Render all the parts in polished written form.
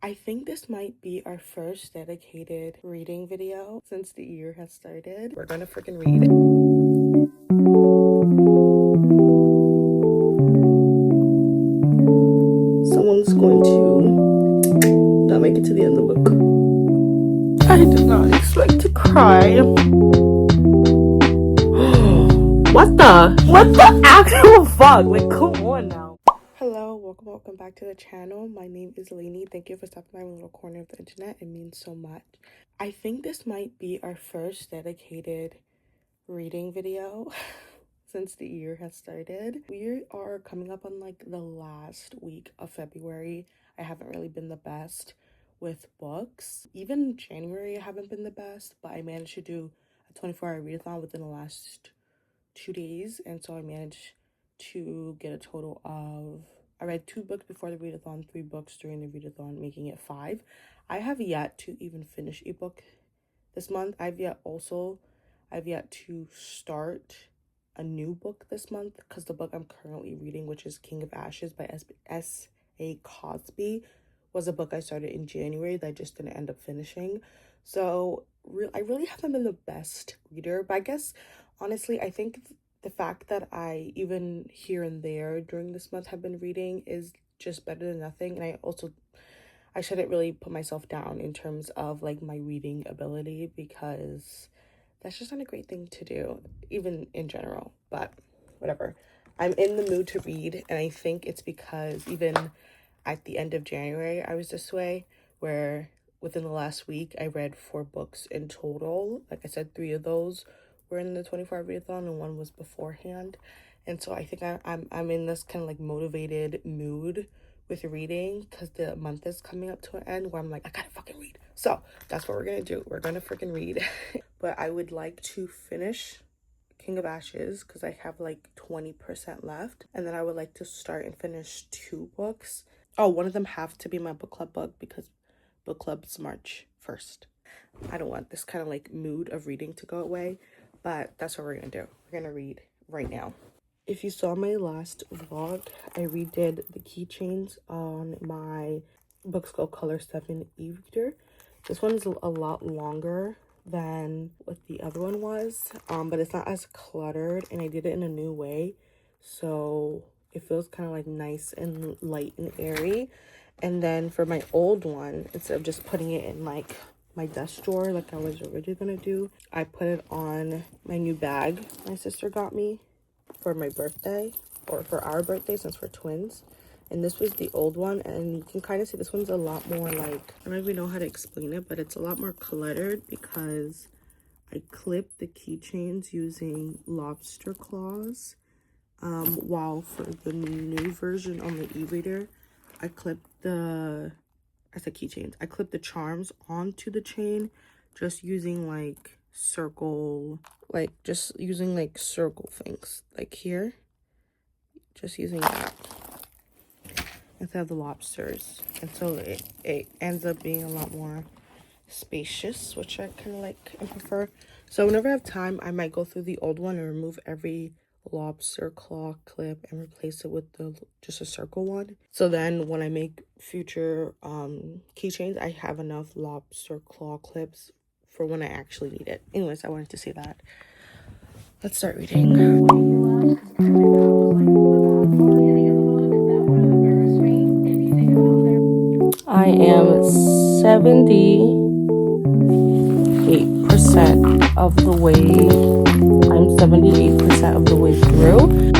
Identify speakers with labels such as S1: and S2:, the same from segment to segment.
S1: I think this might be our first dedicated reading video since the year has started. We're gonna freaking read. Someone's going to not make it to the end of the book. I did not expect to cry. What the actual fuck? Like, come on now. Hello, welcome back to the channel. My name is Lainey. Thank you for stopping by my little corner of the internet. It means so much. I think this might be our first dedicated reading video since the year has started. We are coming up on like the last week of February. I haven't really been the best with books. Even January I haven't been the best, but I managed to do a 24-hour readathon within the last 2 days, and so I managed to get a total of, I read 2 books before the readathon, 3 books during the readathon, making it 5. I have yet to even finish a book this month. I've yet to start a new book this month, because the book I'm currently reading, which is King of Ashes by S.A. Cosby, was a book I started in January that I just didn't end up finishing. So I really haven't been the best reader, but I guess honestly, I think the fact that I even here and there during this month have been reading is just better than nothing. And I shouldn't really put myself down in terms of like my reading ability, because that's just not a great thing to do, even in general, but whatever. I'm in the mood to read, and I think it's because even at the end of January, I was this way, where within the last week, I read 4 books in total. Like I said, 3 of those were in the 24-hour readathon, and 1 was beforehand. And so I think I'm in this kind of like motivated mood with reading, because the month is coming up to an end where I'm like, I gotta fucking read. So that's what we're gonna do. We're gonna freaking read. But I would like to finish King of Ashes because I have like 20% left, and then I would like to start and finish 2 books. Oh, one of them have to be my book club book, because book club's March 1st. I don't want this kind of like mood of reading to go away, but that's what we're gonna do. We're gonna read right now. If you saw my last vlog, I redid the keychains on my Books Go Color 7 e-reader. This one is a lot longer than what the other one was, but it's not as cluttered, and I did it in a new way, so it feels kind of like nice and light and airy. And then for my old one, instead of just putting it in like my desk drawer like I was originally gonna do, I put it on my new bag my sister got me for my birthday, or for our birthday since we're twins. And this was the old one, and you can kind of see this one's a lot more like, I don't even know how to explain it, but it's a lot more cluttered because I clipped the keychains using lobster claws, while for the new version on the e-reader, I clipped the charms onto the chain, just using like circle things like here, just using that instead of the lobsters. And so it ends up being a lot more spacious, which I kind of like and prefer. So whenever I have time, I might go through the old one and remove every lobster claw clip and replace it with just a circle one. So then when I make future keychains, I have enough lobster claw clips for when I actually need it. Anyways, I wanted to say that. Let's start reading. I am 78% of the way. I'm 78% of the way through.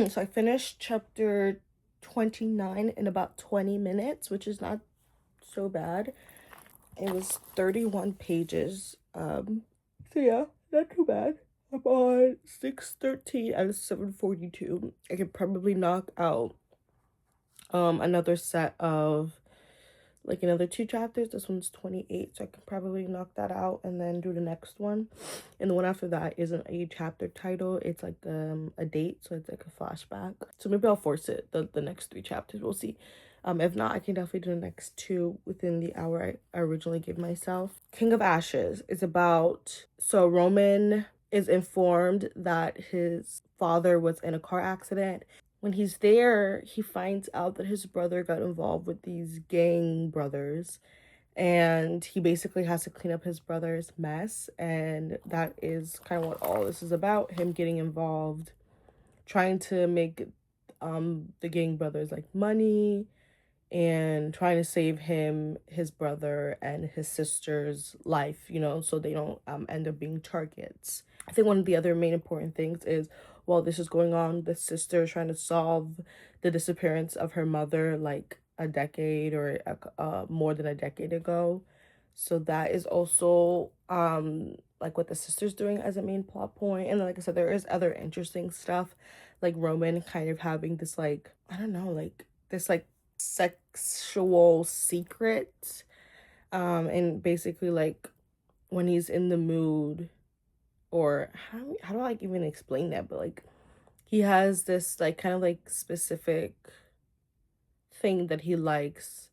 S1: So I finished chapter 29 in about 20 minutes, which is not so bad. It was 31 pages. So yeah, not too bad. I'm on 6:13 out of 7:42. I could probably knock out another set of like another 2 chapters. This one's 28, so I could probably knock that out and then do the next one. And the one after that isn't a chapter title, it's like a date, so it's like a flashback. So maybe I'll force it the next 3 chapters, we'll see. If not, I can definitely do the next 2 within the hour I originally gave myself. King of Ashes is about, so Roman is informed that his father was in a car accident. When he's there, he finds out that his brother got involved with these gang brothers, and he basically has to clean up his brother's mess. And that is kind of what all this is about, him getting involved, trying to make the gang brothers like money, and trying to save him, his brother, and his sister's life, you know, so they don't end up being targets. I think one of the other main important things is, while this is going on, the sister is trying to solve the disappearance of her mother like a decade or more than a decade ago. So that is also like what the sister's doing as a main plot point. And then, like I said, there is other interesting stuff, like Roman kind of having this like, I don't know, like this like sexual secret, and basically like when he's in the mood, or how do I like even explain that, but like he has this like kind of like specific thing that he likes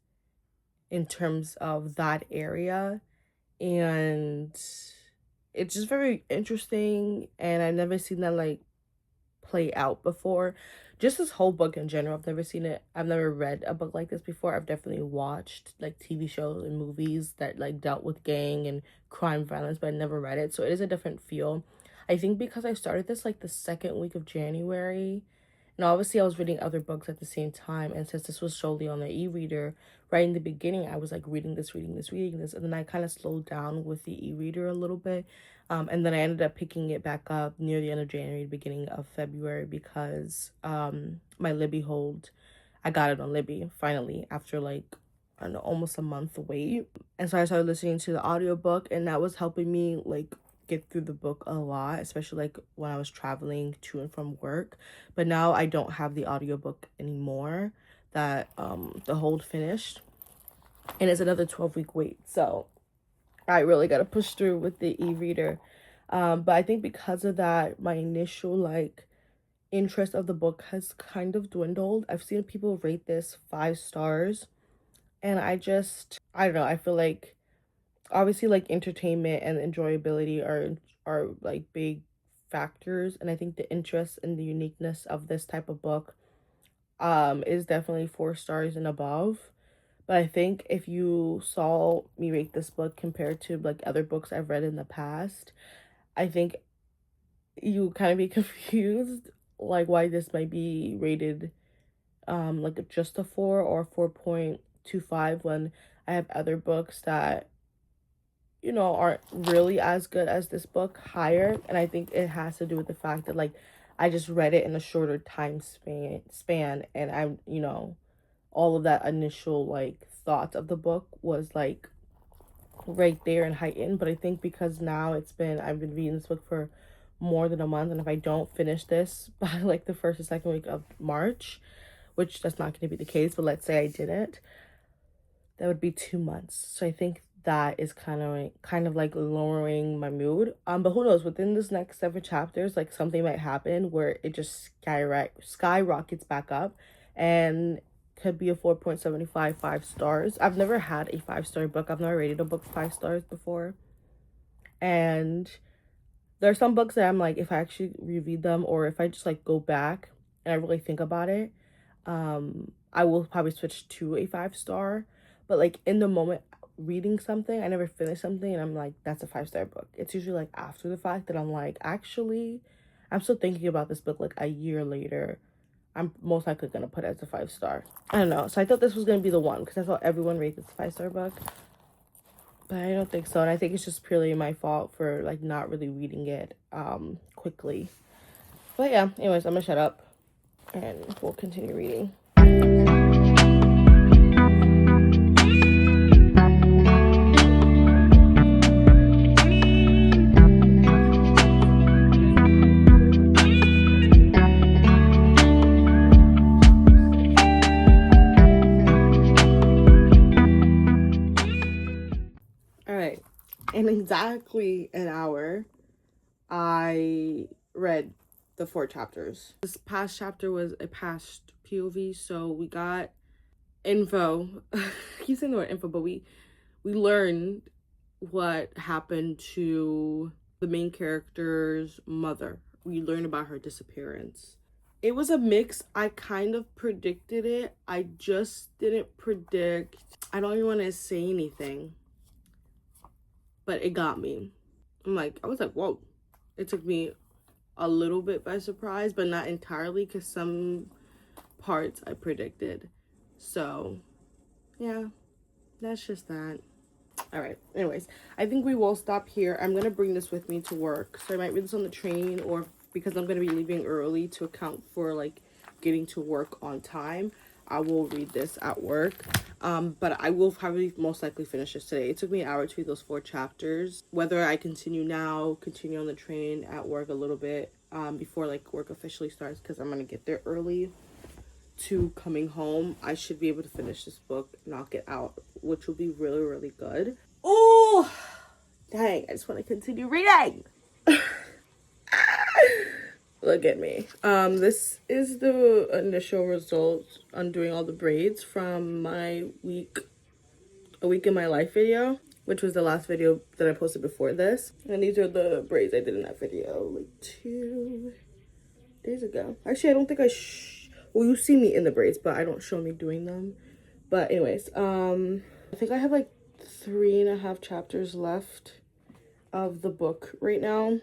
S1: in terms of that area, and it's just very interesting, and I've never seen that like play out before. Just this whole book in general, I've never seen it. I've never read a book like this before. I've definitely watched like TV shows and movies that like dealt with gang and crime violence, but I never read it. So it is a different feel. I think because I started this like the second week of January, and obviously I was reading other books at the same time, and since this was solely on the e-reader, right in the beginning I was like reading this, and then I kind of slowed down with the e-reader a little bit. And then I ended up picking it back up near the end of January, beginning of February, because my Libby hold, I got it on Libby finally after like, I don't know, almost a month wait. And so I started listening to the audiobook, and that was helping me like get through the book a lot, especially like when I was traveling to and from work. But now I don't have the audiobook anymore, that the hold finished, and it's another 12-week wait. So I really got to push through with the e-reader. But I think because of that, my initial like interest of the book has kind of dwindled. I've seen people rate this 5 stars, and I don't know, I feel like obviously like entertainment and enjoyability are like big factors, and I think the interest and the uniqueness of this type of book is definitely 4 stars and above. But I think if you saw me rate this book compared to like other books I've read in the past, I think you kind of be confused like why this might be rated like just a 4 or 4.25, when I have other books that, you know, aren't really as good as this book higher. And I think it has to do with the fact that like I just read it in a shorter time span, and I'm, you know, all of that initial like thoughts of the book was like right there and heightened. But I think because now I've been reading this book for more than a month, and if I don't finish this by like the first or second week of March, which that's not going to be the case, but let's say I didn't, that would be 2 months. So I think that is kind of like lowering my mood. But who knows, within this next 7 chapters, like something might happen where it just skyrockets back up, and could be a 4.75, 5 stars. I've never had a 5-star book. I've never rated a book 5 stars before. And there are some books that I'm like, if I actually reread them, or if I just like go back and I really think about it, I will probably switch to a 5-star. But like in the moment reading something, I never finish something and I'm like, that's a 5-star book. It's usually like after the fact that I'm like, actually, I'm still thinking about this book like a year later. I'm most likely gonna put it as a 5-star. I don't know. So I thought this was gonna be the one, because I thought everyone rates this a 5-star book, but I don't think so. And I think it's just purely my fault for like not really reading it quickly. But yeah, anyways, I'm gonna shut up and we'll continue reading. exactly an hour, I read the 4 chapters. This past chapter was a past POV, so we got info. I keep saying the word info, but we learned what happened to the main character's mother. We learned about her disappearance. It was a mix. I kind of predicted it. I just didn't predict. I don't even want to say anything, but it got me. I was like, whoa. It took me a little bit by surprise, but not entirely, because some parts I predicted. So, yeah, that's just that. All right, anyways, I think we will stop here. I'm gonna bring this with me to work, so I might read this on the train, or because I'm gonna be leaving early to account for like getting to work on time, I will read this at work. But I will probably most likely finish this today. It took me an hour to read those 4 chapters. Whether I continue now, continue on the train, at work a little bit before like work officially starts, because I'm gonna get there early to coming home, I should be able to finish this book, knock it out, which will be really, really good. Oh, dang, I just want to continue reading. Look at me. This is the initial results on doing all the braids from my a week in my life video, which was the last video that I posted before this. And these are the braids I did in that video like 2 days ago. Actually, I don't think well, you see me in the braids, but I don't show me doing them. But anyways, I think I have like 3.5 chapters left of the book right now.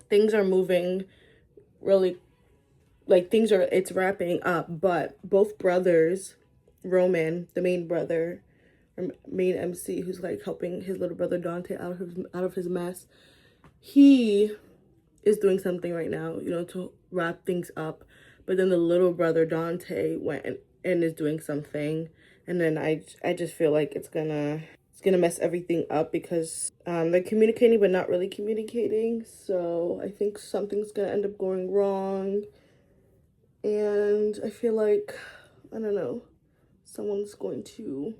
S1: Things are moving really, like it's wrapping up, but both brothers, Roman, the main brother, or main MC, who's like helping his little brother Dante out of his mess, he is doing something right now, to wrap things up. But then the little brother Dante went and is doing something, and then I just feel like it's gonna mess everything up, because they're communicating but not really communicating. So I think something's gonna end up going wrong, and I feel like, I don't know, someone's going to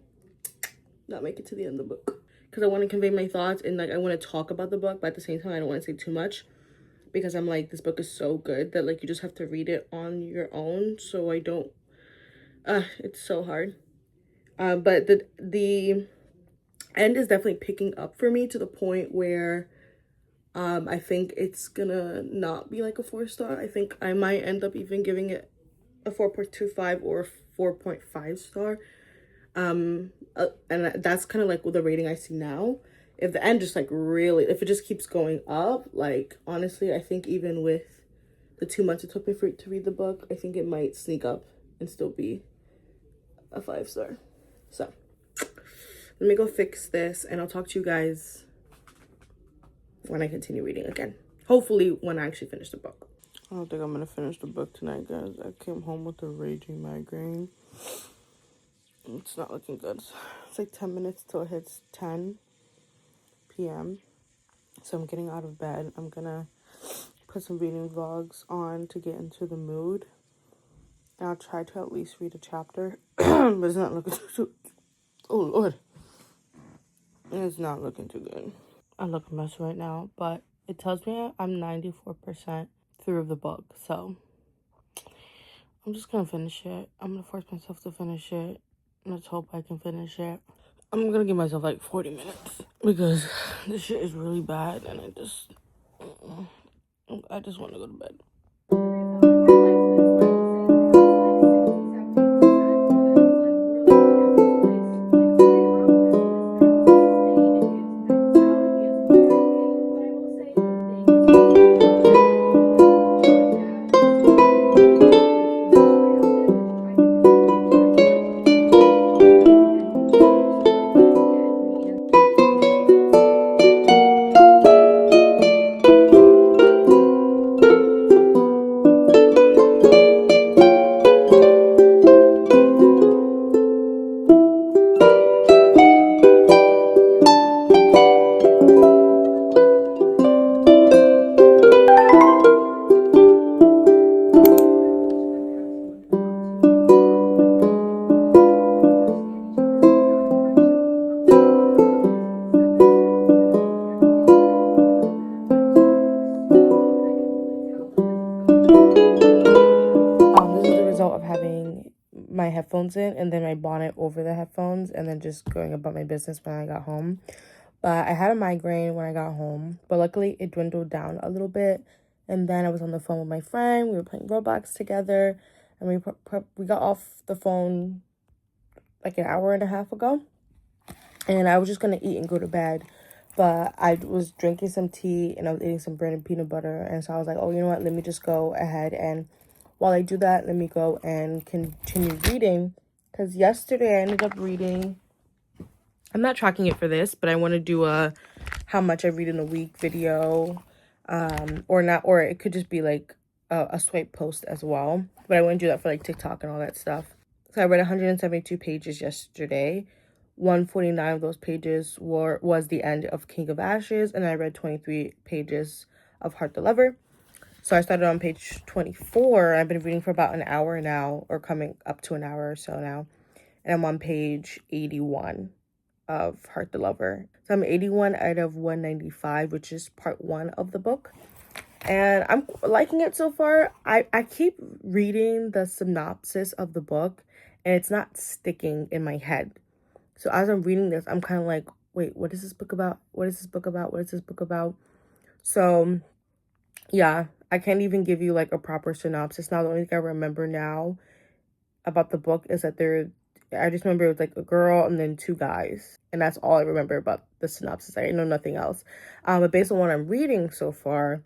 S1: not make it to the end of the book, because I want to convey my thoughts, and like I want to talk about the book, but at the same time I don't want to say too much, because I'm like, this book is so good that like you just have to read it on your own. So I don't it's so hard. But the end is definitely picking up for me to the point where I think it's gonna not be like a 4-star. I think I might end up even giving it a 4.25 or 4.5 star. And that's kind of like the rating I see now. If the end just like really, if it just keeps going up, like honestly, I think even with the 2 months it took me to read the book, I think it might sneak up and still be a 5-star. So let me go fix this, and I'll talk to you guys when I continue reading again. Hopefully when I actually finish the book. I don't think I'm gonna finish the book tonight, guys. I came home with a raging migraine. It's not looking good. It's like 10 minutes till it hits 10 p.m. So I'm getting out of bed. I'm gonna put some reading vlogs on to get into the mood. And I'll try to at least read a chapter. But it's not looking too... Oh, Lord. It's not looking too good. I look a mess right now, but it tells me I'm 94% through the book. So I'm just gonna finish it. I'm gonna force myself to finish it. Let's hope I can finish it. I'm gonna give myself like 40 minutes, because this shit is really bad, and I just want to go to bed. out of having my headphones in and then my bonnet over the headphones and then just going about my business when I got home. But I had a migraine when I got home, but luckily it dwindled down a little bit. And then I was on the phone with my friend. We were playing Roblox together, and we got off the phone like an hour and a half ago. And I was just gonna eat and go to bed, but I was drinking some tea and I was eating some bread and peanut butter. And so I was like, oh, you know what? Let me just go ahead, and while I do that, let me go and continue reading. Because yesterday I ended up reading. I'm not tracking it for this, but I want to do a how much I read in a week video, or not, or it could just be like a swipe post as well. But I want to do that for like TikTok and all that stuff. So I read 172 pages yesterday. 149 of those pages was the end of King of Ashes, and I read 23 pages of Heart the Lover. So I started on page 24. I've been reading for about an hour now, or coming up to an hour or so now, and I'm on page 81 of Heart the Lover. So I'm 81 out of 195, which is part 1 of the book. And I'm liking it so far. I keep reading the synopsis of the book, and it's not sticking in my head. So as I'm reading this, I'm kind of like, wait, what is this book about? What is this book about? What is this book about? So yeah, I can't even give you like a proper synopsis now. The only thing I remember now about the book is that I just remember it was like a girl and then 2 guys. And that's all I remember about the synopsis. I know nothing else. But based on what I'm reading so far,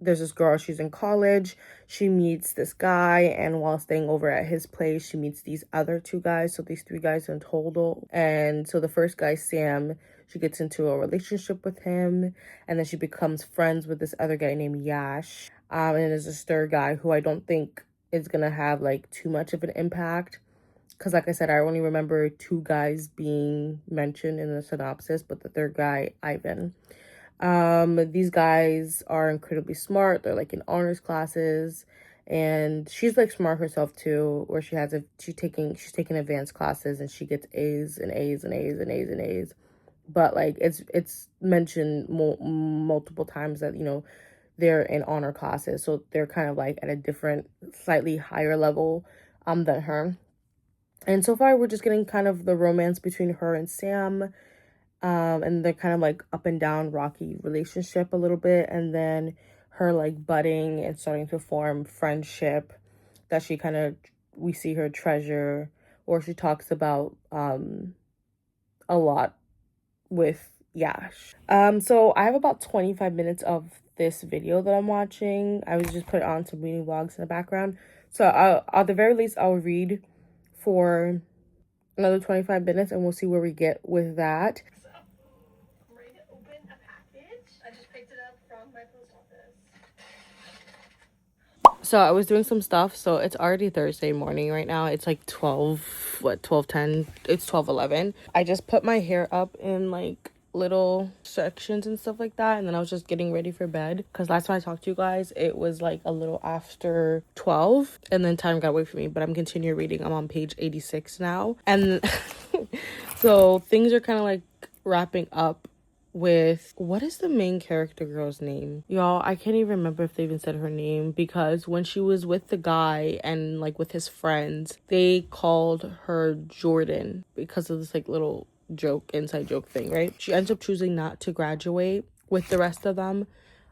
S1: there's this girl, she's in college. She meets this guy, and while staying over at his place, she meets these other 2 guys. So these 3 guys in total. And so the first guy, Sam, she gets into a relationship with him, and then she becomes friends with this other guy named Yash. And then there's this third guy who I don't think is gonna have like too much of an impact, because like I said, I only remember 2 guys being mentioned in the synopsis, but the third guy, Ivan. These guys are incredibly smart. They're like in honors classes, and she's like smart herself too, where she's taking advanced classes, and she gets A's and A's and A's and A's and A's. But like it's mentioned multiple times that, you know, they're in honor classes, so they're kind of like at a different, slightly higher level than her. And so far we're just getting kind of the romance between her and Sam. And they're kind of like up and down rocky relationship a little bit, and then her like budding and starting to form friendship that we see her treasure, or she talks about a lot with Yash. So I have about 25 minutes of this video that I'm watching. I was just put on some reading vlogs in the background, so at the very least I'll read for another 25 minutes and we'll see where we get with that. So I was doing some stuff. So it's already Thursday morning right now. It's like 12:10. It's 12:11. I just put my hair up in like little sections and stuff like that, and then I was just getting ready for bed, because last time I talked to you guys it was like a little after 12, and then time got away from me. But I'm continuing reading. I'm on page 86 now, and so things are kind of like wrapping up with, what is the main character girl's name? Y'all, I can't even remember if they even said her name, because when she was with the guy and like with his friends, they called her Jordan because of this like little inside joke thing, right? She ends up choosing not to graduate with the rest of them.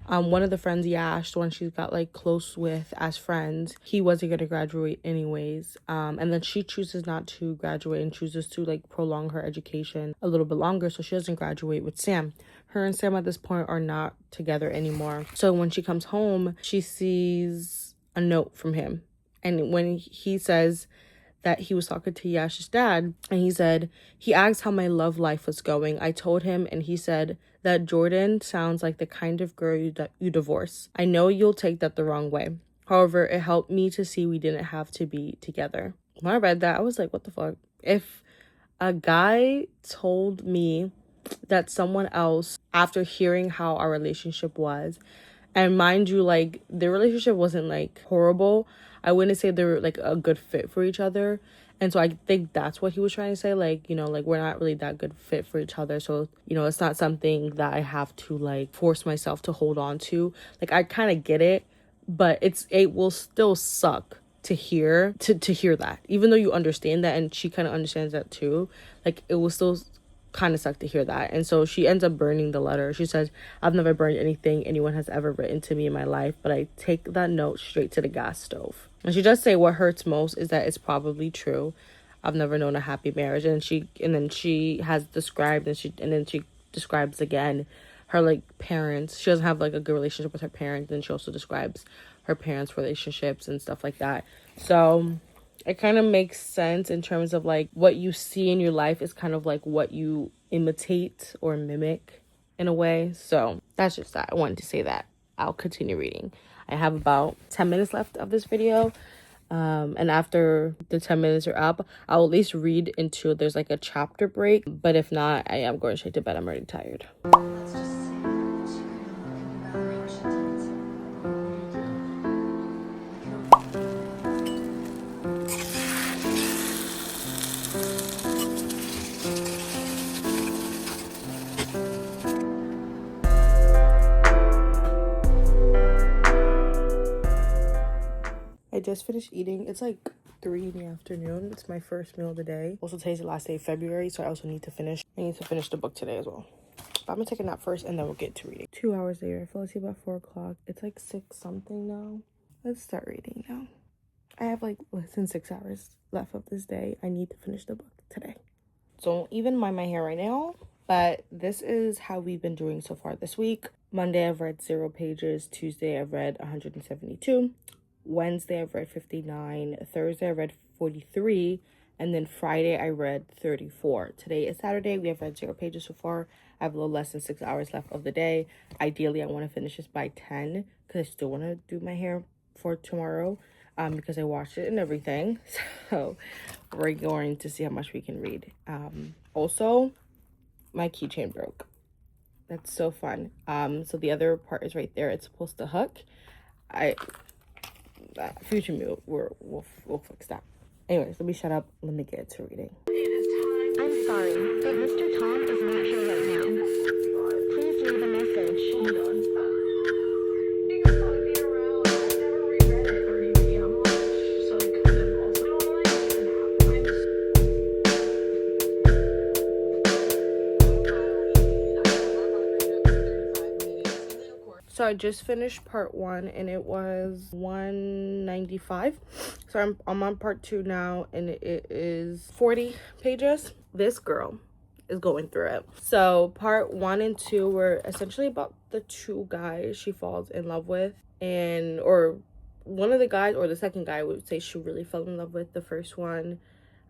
S1: One of the friends, Yash, the one she's got like close with as friends, he wasn't gonna graduate anyways. And then she chooses not to graduate and chooses to like prolong her education a little bit longer, so she doesn't graduate with Sam. Her and Sam at this point are not together anymore. So when she comes home, she sees a note from him, and when he says that he was talking to Yash's dad, and he said, he asked how my love life was going. I told him, and he said that Jordan sounds like the kind of girl you divorce. I know you'll take that the wrong way. However, it helped me to see we didn't have to be together. When I read that, I was like, what the fuck? If a guy told me that someone else, after hearing how our relationship was, and mind you, like, the relationship wasn't like horrible, I wouldn't say they were like a good fit for each other. And so I think that's what he was trying to say, like, you know, like, we're not really that good fit for each other, so, you know, it's not something that I have to like force myself to hold on to. Like, I kind of get it, but it will still suck to hear that, even though you understand that, and she kind of understands that too. Like, it was still kind of suck to hear that. And so she ends up burning the letter. She says, "I've never burned anything anyone has ever written to me in my life, but I take that note straight to the gas stove." And she does say what hurts most is that it's probably true. I've never known a happy marriage. And then she has described, and then she describes again her, like, parents. She doesn't have, like, a good relationship with her parents, and she also describes her parents' relationships and stuff like that. So it kind of makes sense in terms of, like, what you see in your life is kind of like what you imitate or mimic in a way. So that's just that. I wanted to say that. I'll continue reading. I have about 10 minutes left of this video. And after the 10 minutes are up, I'll at least read until there's, like, a chapter break. But if not, I am going straight to bed. I'm already tired. I just finished eating. It's like 3 in the afternoon. It's my first meal of the day. Also, today's the last day of February, so I need to finish the book today as well. But I'm gonna take a nap first, and then we'll get to reading. 2 hours later, I fell asleep about 4 o'clock. It's like 6 something now. Let's start reading now. I have like less than 6 hours left of this day. I need to finish the book today. Don't even mind my hair right now, but this is how we've been doing so far this week. Monday, I've read 0 pages. Tuesday, I've read 172. Wednesday, I've read 59. Thursday, I read 43. And then Friday, I read 34. Today is Saturday. We have read 0 pages so far. I have a little less than 6 hours left of the day. Ideally, I want to finish this by 10 because I still want to do my hair for tomorrow because I washed it and everything. So we're going to see how much we can read. Also, my keychain broke. That's so fun. So the other part is right there. It's supposed to hook. Future me, we'll fix that. Anyways, let me shut up. Let me get to reading.
S2: I'm sorry, but Mr. Tom is not here right now. Please leave a message. Hold on. You guys gotta be around. I never reread it or anything. I'm just like kind of also
S1: So I just finished part 1 and it was 195. So I'm on part 2 now and it is 40 pages. This girl is going through it. So part 1 and 2 were essentially about the 2 guys she falls in love with, or one of the guys, or the second guy, would say she really fell in love with. The first one,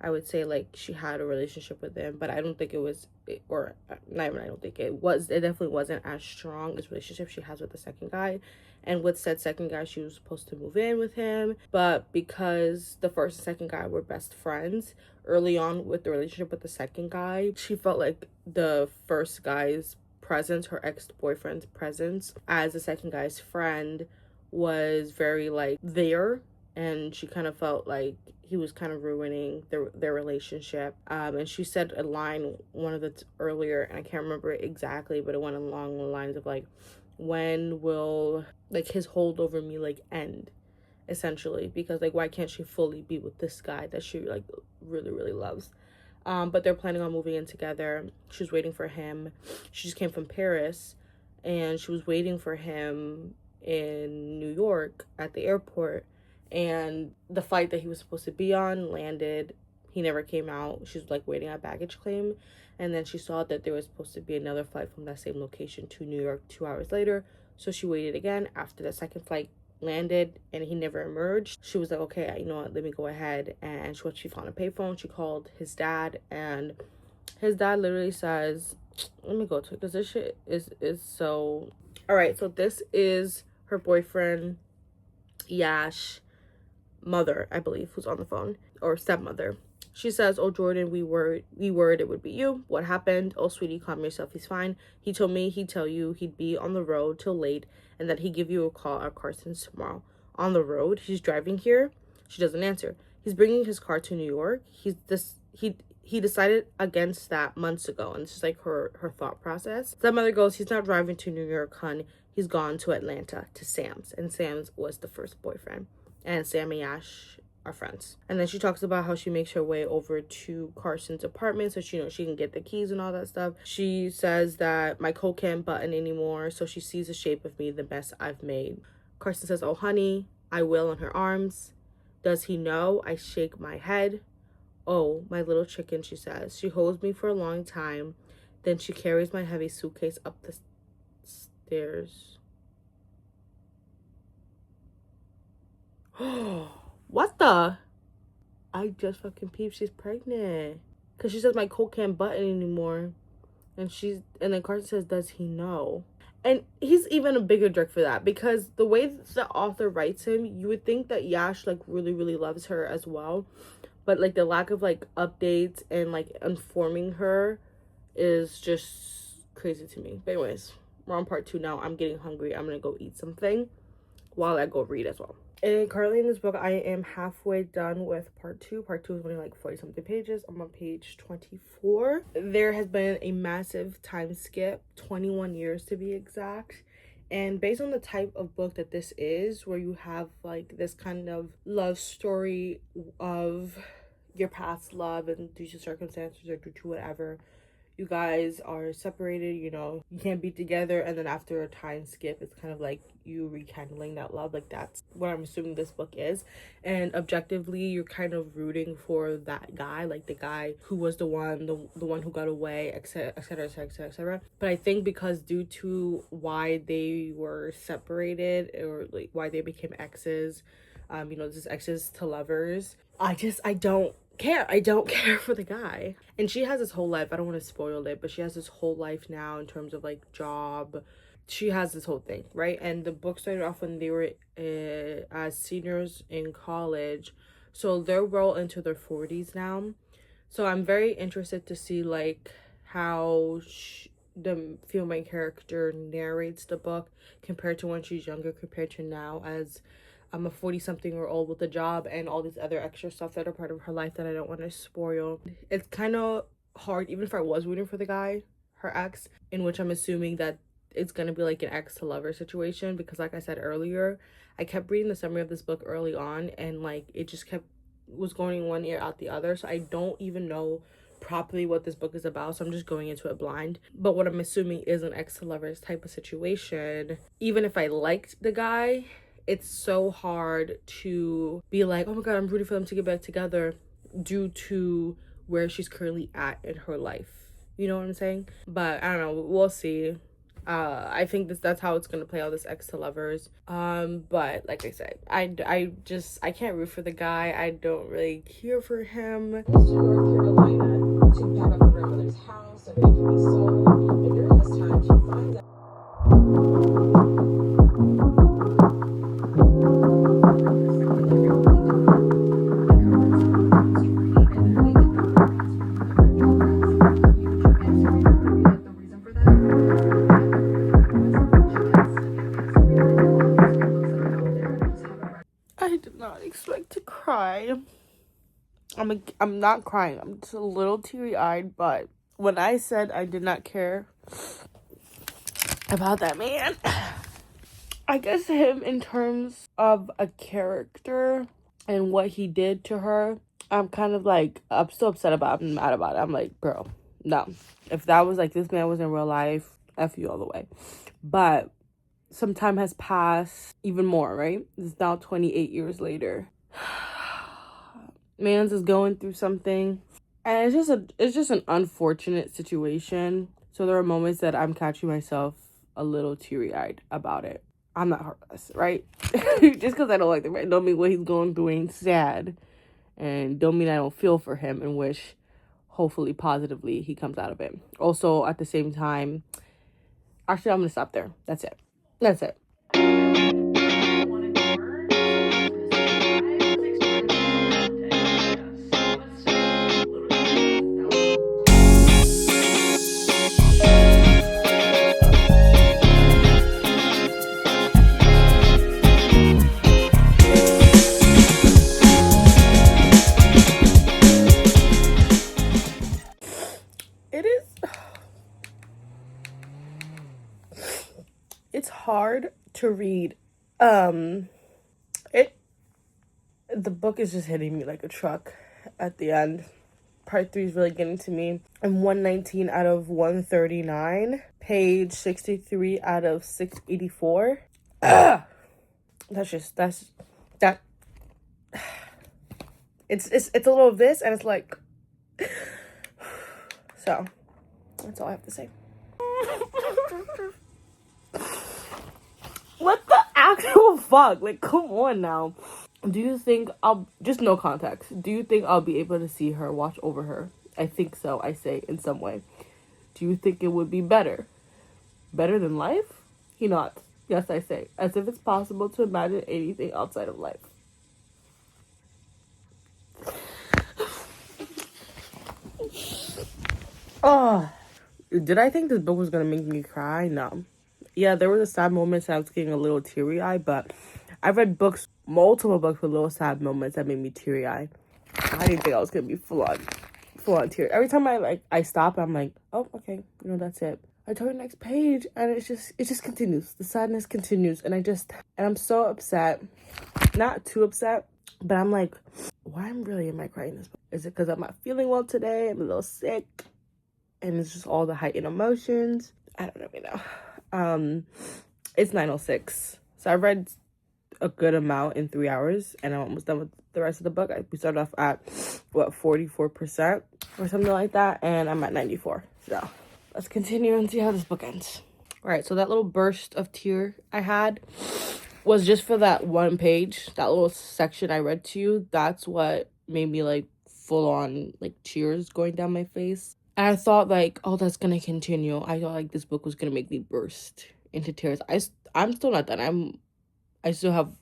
S1: I would say, like, she had a relationship with him, but I don't think it was, or not even I don't think it was, it definitely wasn't as strong as relationship she has with the second guy. And with said second guy, she was supposed to move in with him, but because the first and second guy were best friends, early on with the relationship with the second guy, she felt like the first guy's presence, her ex-boyfriend's presence as the second guy's friend, was very, like, there, and she kind of felt like he was kind of ruining their relationship. And she said a line, one of the earlier, and I can't remember it exactly, but it went along the lines of, like, when will, like, his hold over me, like, end, essentially, because, like, why can't she fully be with this guy that she, like, really, really loves? But they're planning on moving in together. She was waiting for him. She just came from Paris, and she was waiting for him in New York at the airport. And the flight that he was supposed to be on landed. He never came out. She was, like, waiting at baggage claim. And then she saw that there was supposed to be another flight from that same location to New York 2 hours later. So she waited again. After the second flight landed and he never emerged, she was like, okay, you know what, let me go ahead. And she found a payphone. She called his dad, and his dad literally says, let me go to it because this shit is so... All right, so this is her boyfriend, Yash, mother, I believe, who's on the phone, or stepmother. She says, oh, Jordan, we worried it would be you. What happened? Oh, sweetie, calm yourself. He's fine. He told me he'd tell you he'd be on the road till late and that he'd give you a call at Carson's tomorrow. On the road? He's driving here? She doesn't answer. He's bringing his car to New York. He decided against that months ago, and this is, like, her thought process. Stepmother goes, he's not driving to New York, hun. He's gone to Atlanta, to Sam's. And Sam's was the first boyfriend. And Sam and Yash are friends. And then she talks about how she makes her way over to Carson's apartment so she can get the keys and all that stuff. She says that my coat can't button anymore, so she sees the shape of me, the mess I've made. Carson says, oh honey, I will, in her arms. Does he know? I shake my head. Oh, my little chicken, she says. She holds me for a long time. Then she carries my heavy suitcase up the stairs. What the? I just fucking peeped. She's pregnant. Because she says my coat can't button anymore. And then Carson says, does he know? And he's even a bigger jerk for that, because the way the author writes him, you would think that Yash like really, really loves her as well. But like the lack of like updates and like informing her is just crazy to me. But anyways, we're on part 2 now. I'm getting hungry. I'm gonna go eat something while I go read as well. And currently in this book, I am halfway done with part 2. Part 2 is only like 40 something pages. I'm on page 24. There has been a massive time skip, 21 years to be exact. And based on the type of book that this is, where you have like this kind of love story of your past love, and due to circumstances or due to whatever, you guys are separated, you can't be together, and then after a time skip, it's kind of like you rekindling that love. Like, that's what I'm assuming this book is. And objectively, you're kind of rooting for that guy, like the guy who was the one who got away, etc, etc, etc, etc. But I think because due to why they were separated, or like why they became exes, just exes to lovers, I don't care. I don't care for the guy. And she has this whole life. I don't want to spoil it, but she has this whole life now in terms of like job. She has this whole thing, right? And the book started off when they were as seniors in college, so they're well into their 40s now. So I'm very interested to see like how the female main character narrates the book compared to when she's younger, compared to now, as I'm a 40-something-year-old with a job and all these other extra stuff that are part of her life that I don't want to spoil. It's kind of hard, even if I was rooting for the guy, her ex, in which I'm assuming that it's going to be like an ex to lover situation, because like I said earlier, I kept reading the summary of this book early on, and like it just was going one ear out the other, so I don't even know properly what this book is about, so I'm just going into it blind. But what I'm assuming is an ex to lovers type of situation. Even if I liked the guy, it's so hard to be like, oh my god, I'm rooting for them to get back together, due to where she's currently at in her life. You know what I'm saying? But I don't know, we'll see. I think that's how it's gonna play out, this ex to lovers. But like I said, I can't root for the guy. I don't really care for him. To North Carolina to pack up her grandmother's house and make me sold. And during this time, she finds out. I did not expect to cry. I'm not crying. I'm just a little teary-eyed, but when I said I did not care about that man, I guess him in terms of a character and what he did to her, I'm kind of like, I'm still upset about it. I'm mad about it. I'm like, bro, no. If that was like, this man was in real life, F you all the way. But some time has passed, even more, right? It's now 28 years later. Mans is going through something, and it's just an unfortunate situation. So there are moments that I'm catching myself a little teary-eyed about it. I'm not heartless, right? Just because I don't like the man don't mean what he's going through ain't sad, and don't mean I don't feel for him and wish, hopefully positively, he comes out of it. Also, at the same time, actually, I'm gonna stop there. That's it. It's hard to read. It The book is just hitting me like a truck at the end. Part 3 is really getting to me. I'm 119 out of 139. Page 63 out of 684. That. It's a little of this, and it's like. So, that's all I have to say. What the actual fuck? Like, come on now. Do you think just no context, do you think I'll be able to see her, watch over her? I think so, I say, in some way. Do you think it would be better? Better than life? He nods. Yes, I say, as if it's possible to imagine anything outside of life. Oh, did I think this book was gonna make me cry? No. Yeah, there were the sad moments I was getting a little teary-eyed, but I've read multiple books with little sad moments that made me teary-eyed. I didn't think I was gonna be full on tears. Every time I stop, I'm like, oh, okay, that's it. I turn the next page, and it just continues. The sadness continues, and I'm so upset. Not too upset, but I'm like, why am I crying this book? Is it because I'm not feeling well today? I'm a little sick, and it's just all the heightened emotions. I don't know. It's 9:06, so I read a good amount in 3 hours, and I'm almost done with the rest of the book. We started off at 44% or something like that, and I'm at 94. So let's continue and see how this book ends. All right, so that little burst of tear I had was just for that one page, that little section I read to you. That's what made me like full on like tears going down my face. And I thought like, oh, that's gonna continue. I thought like this book was gonna make me burst into tears. I'm still not done. I still have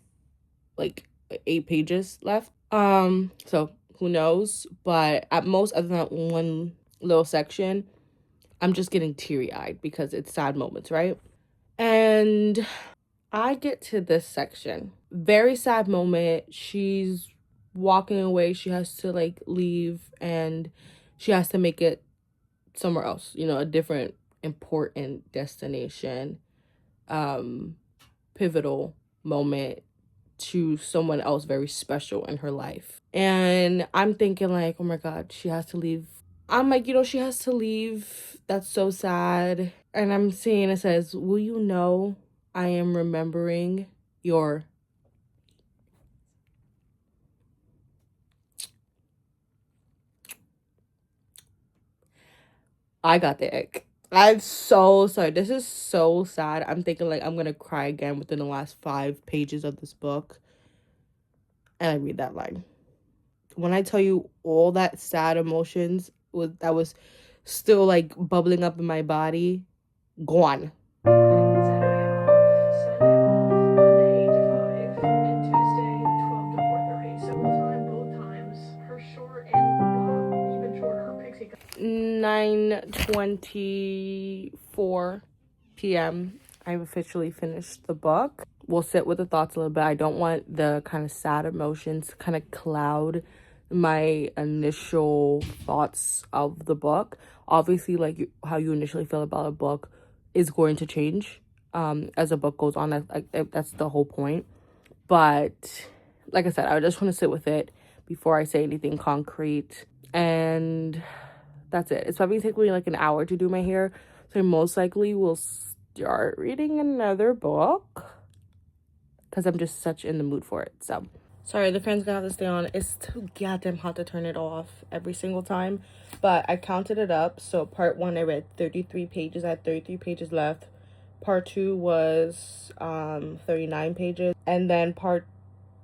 S1: like 8 pages left. So who knows? But at most, other than that one little section, I'm just getting teary-eyed because it's sad moments, right? And I get to this section. Very sad moment. She's walking away. She has to like leave, and she has to make it somewhere else, a different important destination. Pivotal moment to someone else very special in her life. And I'm thinking like, oh my God, she has to leave. I'm like, she has to leave. That's so sad. And I'm seeing it says, will you know I am remembering your... I got the ick. I'm so sorry. This is so sad. I'm thinking like I'm gonna cry again within the last 5 pages of this book. And I read that line. When I tell you all that sad emotions that was still like bubbling up in my body, gone.
S2: Saturday off, Sunday off, Monday 8 to 5, and Tuesday 12 to 4:30. So both times, her short and even shorter pixie.
S1: 9:24 p.m. I've officially finished the book. We'll sit with the thoughts a little bit. I don't want the kind of sad emotions to kind of cloud my initial thoughts of the book. Obviously, like how you initially feel about a book is going to change as the book goes on. That's the whole point. But like I said, I just want to sit with it before I say anything concrete. And that's it. It's probably taking me like an hour to do my hair, so I most likely will start reading another book because I'm just such in the mood for it. So sorry, the fan's gonna have to stay on. It's too goddamn hot to turn it off every single time, but I counted it up. So part 1 I read 33 pages. I had 33 pages left. Part 2 was 39 pages, and then part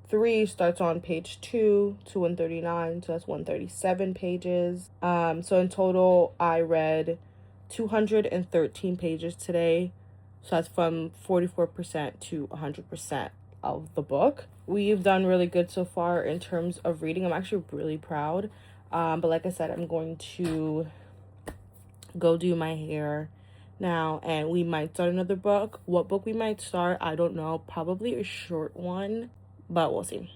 S1: 3 starts on page 2 to 139, so that's 137 pages. So in total I read 213 pages today, so that's from 44% to 100% of the book. We've done really good so far in terms of reading. I'm actually really proud. But like I said, I'm going to go do my hair now, and we might start another book. What book we might start, I don't know. Probably a short one, but we'll see.